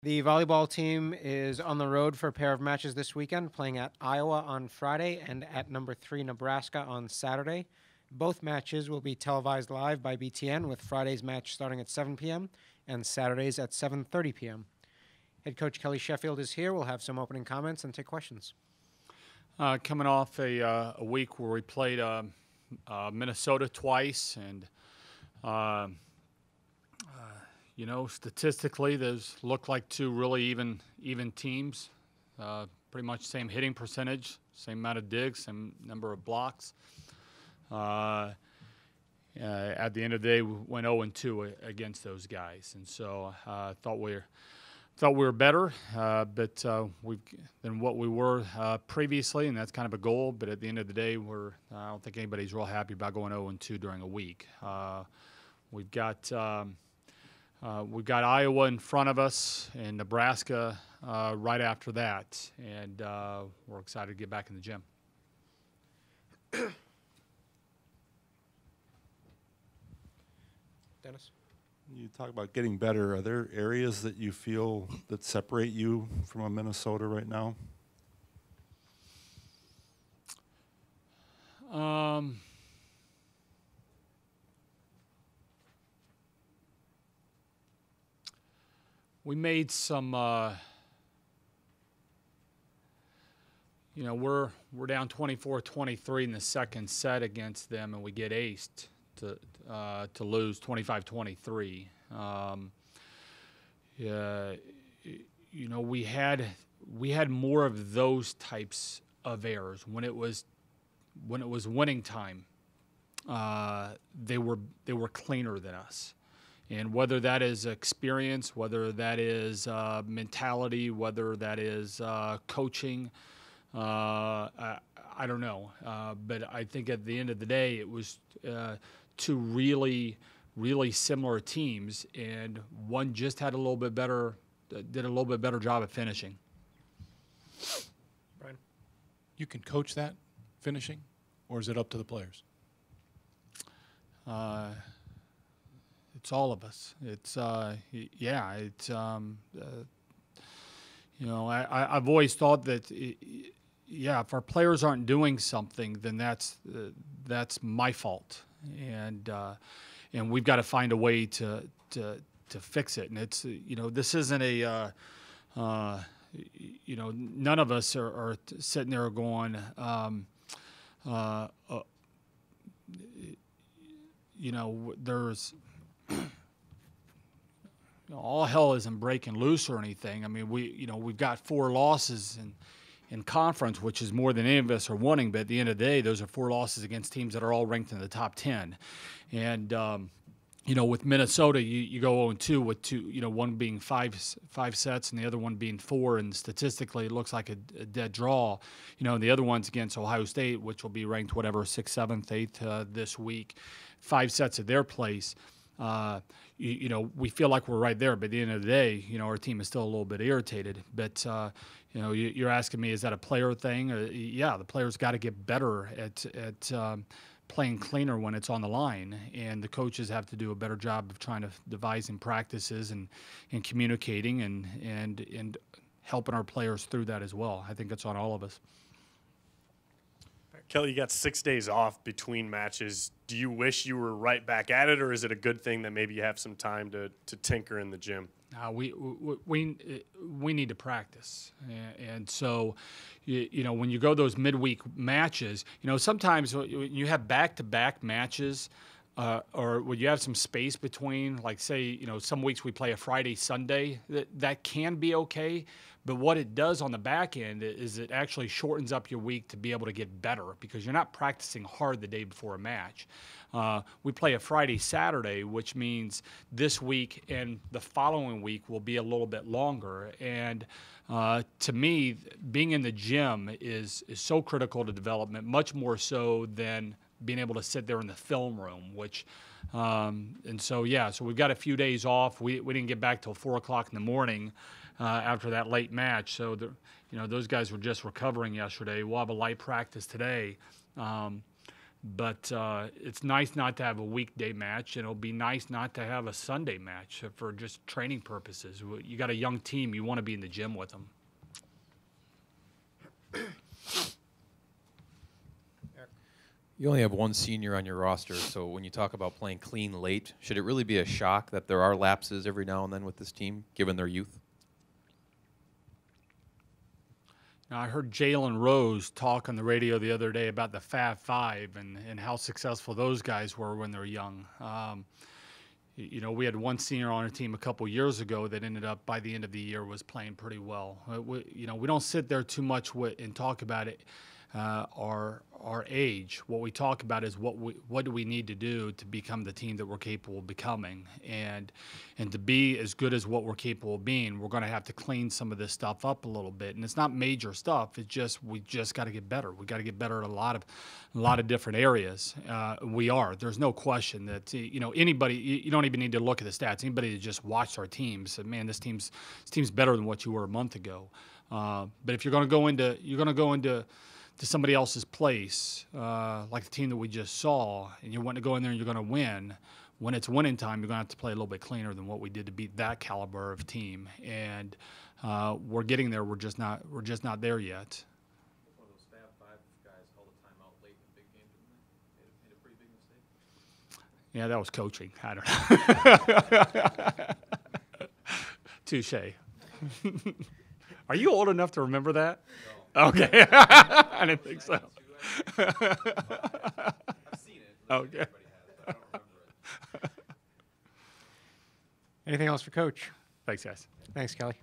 The volleyball team is on the road for a pair of matches this weekend, playing at Iowa on Friday and at number 3 Nebraska on Saturday. Both matches will be televised live by BTN, with Friday's match starting at 7 p.m. and Saturday's at 7:30 p.m. Head coach Kelly Sheffield is here. We'll have some opening comments and take questions. Coming off a week where we played Minnesota twice, and statistically, those look like two really even teams. Pretty much same hitting percentage, same amount of digs, same number of blocks. At the end of the day, we went 0-2 against those guys, and so I thought we were better, but than what we were previously, and that's kind of a goal. But at the end of the day, I don't think anybody's real happy about going 0-2 during a week. We've got Iowa in front of us and Nebraska right after that, and we're excited to get back in the gym. Dennis? You talk about getting better. Are there areas that you feel that separate you from a Minnesota right now? We made some, we're down 24-23 in the second set against them, and we get aced to lose 25-23. We had more of those types of errors when it was winning time. They were cleaner than us. And whether that is experience, whether that is mentality, whether that is coaching, I don't know. But I think at the end of the day, it was two really, really similar teams, and one just had did a little bit better job at finishing. Brian? You can coach that finishing, or is it up to the players? It's all of us. It's I've always thought that if our players aren't doing something, then that's my fault, and we've got to find a way to fix it. And it's this isn't a none of us are sitting there going there's all hell isn't breaking loose or anything. I mean, we've got 4 losses in conference, which is more than any of us are wanting. But at the end of the day, those are 4 losses against teams that are all ranked in the top 10. And with Minnesota, you go 0-2 with two, one being five sets and the other one being 4, and statistically it looks like a dead draw. And the other one's against Ohio State, which will be ranked whatever 6th, 7th, 8th this week, 5 sets at their place. We feel like we're right there, but at the end of the day, our team is still a little bit irritated. But you're asking me, is that a player thing? The players got to get better at playing cleaner when it's on the line, and the coaches have to do a better job of trying to devising practices and communicating and helping our players through that as well. I think it's on all of us. Kelly, you got 6 days off between matches. Do you wish you were right back at it, or is it a good thing that maybe you have some time to tinker in the gym? We need to practice, and so when you go those midweek matches, sometimes when you have back-to-back matches, or when you have some space between, like say some weeks we play a Friday Sunday, that can be okay. But what it does on the back end is it actually shortens up your week to be able to get better, because you're not practicing hard the day before a match. We play a Friday Saturday, which means this week and the following week will be a little bit longer. And to me, being in the gym is so critical to development, much more so than being able to sit there in the film room, which so we've got a few days off. We didn't get back till 4 o'clock in the morning after that late match. So those guys were just recovering yesterday. We'll have a light practice today. But it's nice not to have a weekday match, and it'll be nice not to have a Sunday match for just training purposes. You got a young team, you want to be in the gym with them. You only have one senior on your roster, so when you talk about playing clean late, should it really be a shock that there are lapses every now and then with this team, given their youth? Now, I heard Jalen Rose talk on the radio the other day about the Fab Five and how successful those guys were when they were young. You know, we had one senior on our team a couple years ago that ended up, by the end of the year, was playing pretty well. You know, we don't sit there too much and talk about it, our age. What we talk about is what do we need to do to become the team that we're capable of becoming, and to be as good as what we're capable of being. We're going to have to clean some of this stuff up a little bit, and it's not major stuff. It's just we just got to get better. We got to get better at a lot of different areas. We are. There's no question that you know, anybody. You don't even need to look at the stats. Anybody that just watched our team said, "Man, this team's better than what you were a month ago." But if you're going to go into somebody else's place, like the team that we just saw, and you want to go in there and you're going to win, when it's winning time, you're going to have to play a little bit cleaner than what we did to beat that caliber of team. And we're getting there. We're just not there yet. One of those Fab Five guys called a timeout late in a big game, didn't they? Made a pretty big mistake. Yeah, that was coaching. I don't know. Touche. Are you old enough to remember that? No. Okay. I didn't think so. I've seen it. Okay. Everybody has, but I don't remember it. Anything else for Coach? Thanks, guys. Thanks, Kelly.